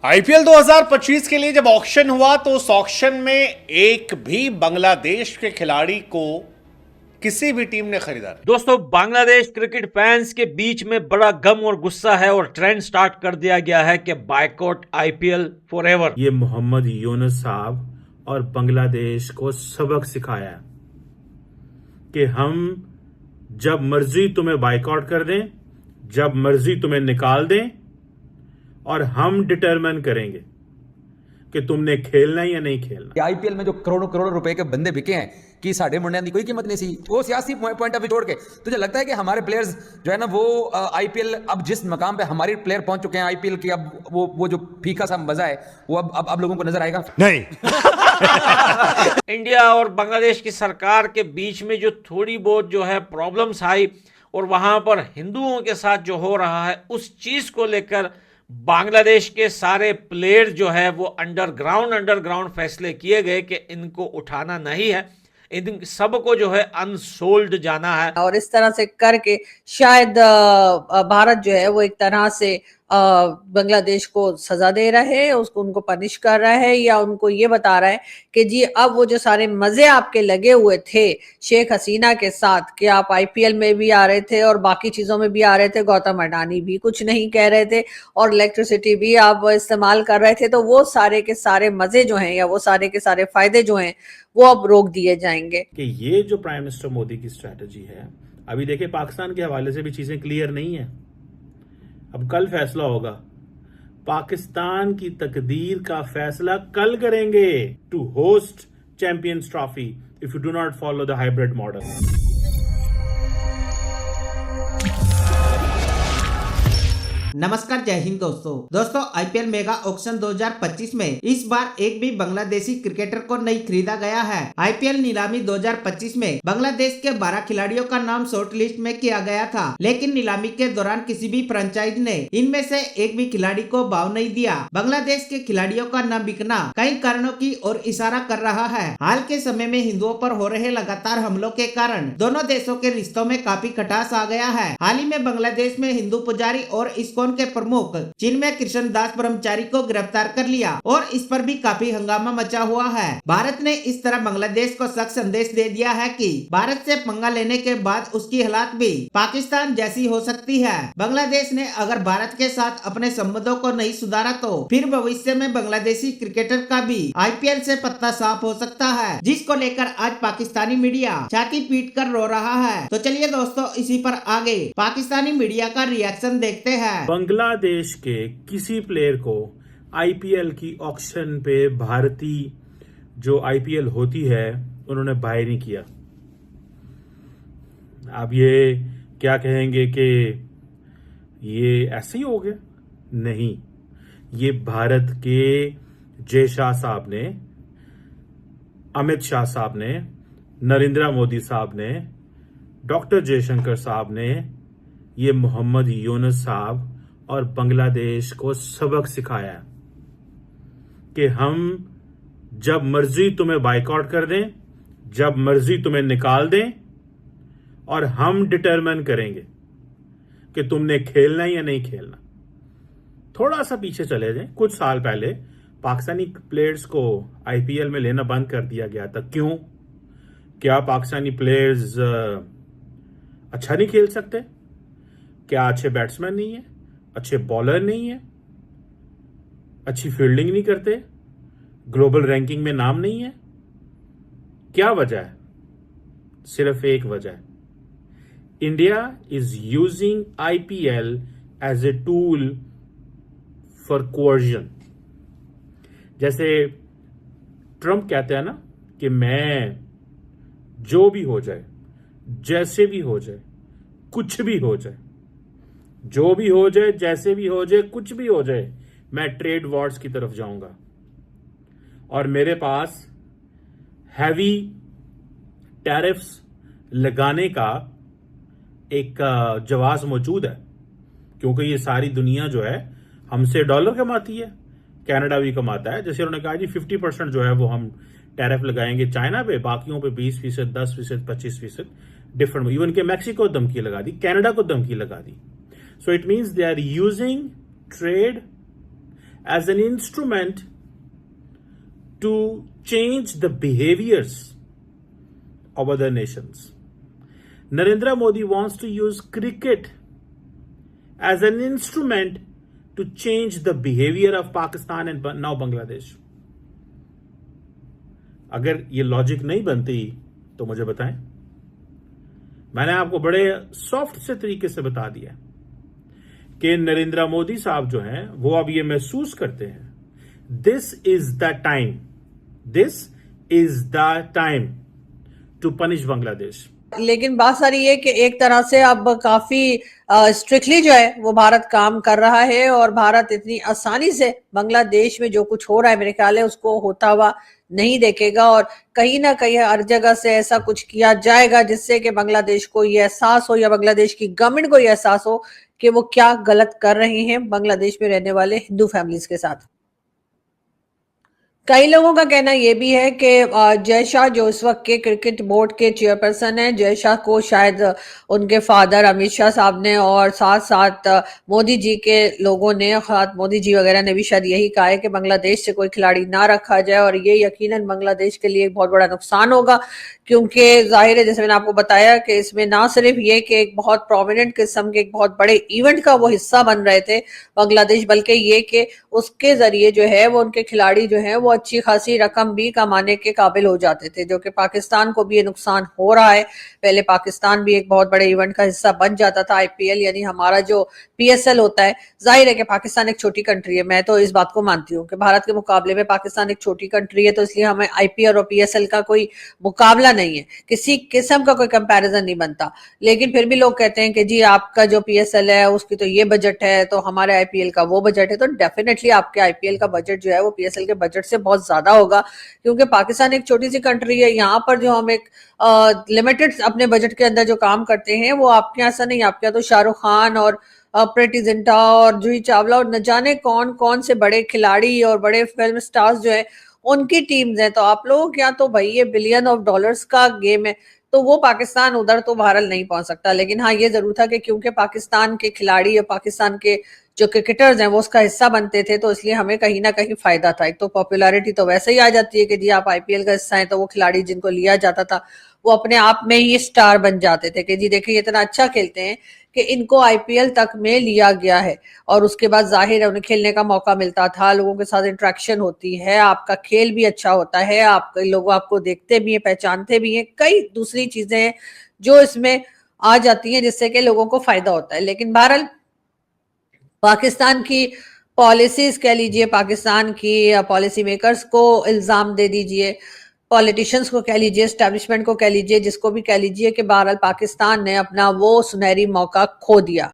IPL 2025 के लिए जब ऑक्शन हुआ तो उस ऑक्शन में एक भी बांग्लादेश के खिलाड़ी को किसी भी टीम ने खरीदा नहीं। दोस्तों, बांग्लादेश क्रिकेट फैंस के बीच में बड़ा गम और गुस्सा है और ट्रेंड स्टार्ट कर दिया गया है कि बायकॉट आईपीएल फॉरएवर। ये मोहम्मद यूनुस साहब और बांग्लादेश को सबक सिखाया कि हम जब मर्जी तुम्हें बायकॉट कर दें, जब मर्जी तुम्हें निकाल दें और हम डिटरमाइन करेंगे कि तुमने खेलना है या नहीं खेलना। आईपीएल में जो करोड़ों करोड़ों रुपए के बंदे बिके हैं कि साढ़े मुंडिया की कोई कीमत नहीं सी, वो सियासी पॉइंट ऑफ व्यू छोड़ के तुझे लगता है कि हमारे प्लेयर्स जो है ना वो आईपीएल अब जिस मकाम पे हमारे प्लेयर पहुंच चुके हैं आईपीएल की, अब वो जो फीका सा मजा है वो अब लोगों को नजर आएगा? नहीं। इंडिया और बांग्लादेश की सरकार के बीच में जो थोड़ी बहुत जो है प्रॉब्लम्स आई और वहां पर हिंदुओं के साथ जो हो रहा है उस चीज को लेकर बांग्लादेश के सारे प्लेयर जो है वो अंडरग्राउंड फैसले किए गए कि इनको उठाना नहीं है, इन सबको जो है अनसोल्ड जाना है। और इस तरह से करके शायद भारत जो है वो एक तरह से बांग्लादेश को सजा दे रहा है, उसको उनको पनिश कर रहा है या उनको ये बता रहा है कि जी अब वो जो सारे मजे आपके लगे हुए थे शेख हसीना के साथ कि आप आईपीएल में भी आ रहे थे और बाकी चीजों में भी आ रहे थे, गौतम अडानी भी कुछ नहीं कह रहे थे और इलेक्ट्रिसिटी भी आप इस्तेमाल कर रहे थे, तो वो सारे के सारे मजे जो हैं या वो सारे के सारे फायदे जो हैं वो अब रोक दिए जाएंगे। कि ये जो प्राइम मिनिस्टर मोदी की स्ट्रैटेजी है, अभी देखिए पाकिस्तान के हवाले से भी चीजें क्लियर नहीं है। अब कल फैसला होगा, पाकिस्तान की तकदीर का फैसला कल करेंगे to host Champions Trophy if you do not follow the hybrid model. नमस्कार, जय हिंद दोस्तों आईपीएल मेगा ऑक्शन 2025 में इस बार एक भी बांग्लादेशी क्रिकेटर को नहीं खरीदा गया है। आईपीएल नीलामी 2025 में बांग्लादेश के 12 खिलाड़ियों का नाम शॉर्ट लिस्ट में किया गया था, लेकिन नीलामी के दौरान किसी भी फ्रेंचाइज ने इनमें से एक भी खिलाड़ी को भाव नहीं दिया। बांग्लादेश के खिलाड़ियों का न बिकना कई कारणों की ओर इशारा कर रहा है। हाल के समय में हिंदुओं पर हो रहे लगातार हमलों के कारण दोनों देशों के रिश्तों में काफी खटास आ गया है। हाल ही में बांग्लादेश में हिंदू पुजारी और इस्कॉन के प्रमुख चिन्मय कृष्ण दास ब्रह्मचारी को गिरफ्तार कर लिया और इस पर भी काफी हंगामा मचा हुआ है। भारत ने इस तरह बांग्लादेश को सख्त संदेश दे दिया है कि भारत से पंगा लेने के बाद उसकी हालत भी पाकिस्तान जैसी हो सकती है। बांग्लादेश ने अगर भारत के साथ अपने संबंधों को नहीं सुधारा तो फिर भविष्य में बांग्लादेशी क्रिकेटर का भी आईपीएल से पत्ता साफ हो सकता है, जिसको लेकर आज पाकिस्तानी मीडिया छाती पीट कर रो रहा है। तो चलिए दोस्तों, इसी पर आगे पाकिस्तानी मीडिया का रिएक्शन देखते हैं। बांग्लादेश के किसी प्लेयर को आईपीएल की ऑक्शन पे भारतीय जो आईपीएल होती है उन्होंने बाय नहीं किया। आप ये क्या कहेंगे कि ये ऐसे ही हो गया? नहीं, ये भारत के जय शाह साहब ने, अमित शाह साहब ने, नरेंद्र मोदी साहब ने, डॉक्टर जयशंकर साहब ने, ये मोहम्मद यूनुस साहब और बांग्लादेश को सबक सिखाया कि हम जब मर्जी तुम्हें बायकॉट कर दें, जब मर्जी तुम्हें निकाल दें और हम डिटरमाइन करेंगे कि तुमने खेलना है या नहीं खेलना। थोड़ा सा पीछे चले जाएं, कुछ साल पहले पाकिस्तानी प्लेयर्स को आईपीएल में लेना बंद कर दिया गया था। क्यों? क्या पाकिस्तानी प्लेयर्स अच्छा नहीं खेल सकते? क्या अच्छे बैट्समैन नहीं है? अच्छे बॉलर नहीं है? अच्छी फील्डिंग नहीं करते? ग्लोबल रैंकिंग में नाम नहीं है? क्या वजह है? सिर्फ एक वजह है, India is using IPL as a tool for coercion. जैसे ट्रंप कहते हैं ना कि मैं जो भी हो जाए, जैसे भी हो जाए, कुछ भी हो जाए, जो भी हो जाए, जैसे भी हो जाए, कुछ भी हो जाए, मैं ट्रेड वॉर्स की तरफ जाऊंगा और मेरे पास हैवी टैरिफ्स लगाने का एक जवाब मौजूद है, क्योंकि ये सारी दुनिया जो है हमसे डॉलर कमाती है, कनाडा भी कमाता है। जैसे उन्होंने कहा जी 50% जो है वो हम टैरिफ लगाएंगे चाइना पे, बाकियों पे 20%, 10%, 25%, डिफरेंट। इवन के मैक्सिको धमकी लगा दी, कनाडा को धमकी लगा दी। So it means they are using trade as an instrument to change the behaviors of other nations. Narendra Modi wants to use cricket as an instrument to change the behavior of Pakistan and now Bangladesh. अगर ये logic नहीं बनती तो मुझे बताएं। मैंने आपको बड़े सॉफ्ट से तरीके से बता दिया कि नरेंद्र मोदी साहब जो हैं वो अब ये महसूस करते हैं this is the time to punish Bangladesh. लेकिन बात सारी है कि एक तरह से अब काफी स्ट्रिक्टली जो है वो भारत काम कर रहा है और भारत इतनी आसानी से बांग्लादेश में जो कुछ हो रहा है मेरे ख्याल है उसको होता हुआ नहीं देखेगा और कहीं ना कहीं हर जगह से ऐसा कुछ किया जाएगा जिससे कि बांग्लादेश को ये एहसास हो या बांग्लादेश की गवर्नमेंट को ये एहसास हो कि वो क्या गलत कर रहे हैं बांग्लादेश में रहने वाले हिंदू फैमिलीज के साथ। कई लोगों का कहना यह भी है कि जय शाह जो इस वक्त के क्रिकेट बोर्ड के चेयरपर्सन हैं, जय शाह को शायद उनके फादर अमित शाह साहब ने और साथ साथ मोदी जी के लोगों ने, खास मोदी जी वगैरह ने भी शायद यही कहा है कि बांग्लादेश से कोई खिलाड़ी ना रखा जाए और ये यकीनन बांग्लादेश के लिए एक बहुत बड़ा नुकसान होगा क्योंकि जाहिर है जैसे मैंने आपको बताया कि इसमें ना सिर्फ ये कि एक बहुत प्रोमिनेंट किस्म के एक बहुत बड़े इवेंट का वो हिस्सा बन रहे थे बांग्लादेश, बल्कि ये कि उसके जरिए जो है वो उनके खिलाड़ी जो है वो अच्छी खासी रकम भी कमाने के काबिल हो जाते थे, जो कि पाकिस्तान को भी ये नुकसान हो रहा है। पहले पाकिस्तान भी एक बहुत बड़े इवेंट का हिस्सा बन जाता था, आईपीएल यानी हमारा जो पीएसएल होता है। जाहिर है कि पाकिस्तान एक छोटी कंट्री है, मैं तो इस बात को मानती हूँ कि भारत के मुकाबले में पाकिस्तान एक छोटी कंट्री है, तो इसलिए हमें आईपीएल और पीएसएल का कोई मुकाबला नहीं है, किसी किस्म का कोई कंपैरिजन नहीं बनता। लेकिन फिर भी लोग कहते हैं कि जी आपका जो पीएसएल है उसकी तो ये बजट है, तो हमारे आईपीएल का वो बजट है, तो डेफिनेटली आपके आईपीएल का बजट जो है वो पीएसएल के बजट से बहुत ज्यादा होगा क्योंकि पाकिस्तान एक छोटी सी कंट्री है। यहाँ पर जो हम एक लिमिटेड अपने बजट के अंदर जो काम करते हैं वो आपके यहाँ ऐसा नहीं, आपके यहाँ तो शाहरुख खान और प्रीति जिंटा और जूही चावला और न जाने कौन कौन से बड़े खिलाड़ी और बड़े फिल्म स्टार्स जो है उनकी टीम्स हैं। तो आप लोगों के यहाँ तो भाई ये बिलियन ऑफ डॉलर्स का गेम है, तो वो पाकिस्तान उधर तो भारत नहीं पहुंच सकता। लेकिन हाँ ये जरूर था कि क्योंकि पाकिस्तान के खिलाड़ी या पाकिस्तान के जो क्रिकेटर्स हैं वो उसका हिस्सा बनते थे, तो इसलिए हमें कहीं ना कहीं फायदा था। एक तो पॉपुलैरिटी तो वैसे ही आ जाती है कि जी आप आईपीएल का हिस्सा हैं, तो वो खिलाड़ी जिनको लिया जाता था वो अपने आप में ही स्टार बन जाते थे कि जी देखिए इतना अच्छा खेलते हैं कि इनको आईपीएल तक में लिया गया है। और उसके बाद जाहिर है उन्हें खेलने का मौका मिलता था, लोगों के साथ इंटरेक्शन होती है, आपका खेल भी अच्छा होता है, आप लोग आपको देखते भी हैं, पहचानते भी हैं, कई दूसरी चीजें हैं जो इसमें आ जाती हैं जिससे कि लोगों को फायदा होता है। लेकिन बहरहाल पाकिस्तान की पॉलिसीज कह लीजिए, पाकिस्तान की पॉलिसी मेकर्स को इल्जाम दे दीजिए, पॉलिटिशियंस को कह लीजिए, एस्टैब्लिशमेंट को कह लीजिए, जिसको भी कह लीजिए कि बहरहाल पाकिस्तान ने अपना वो सुनहरी मौका खो दिया।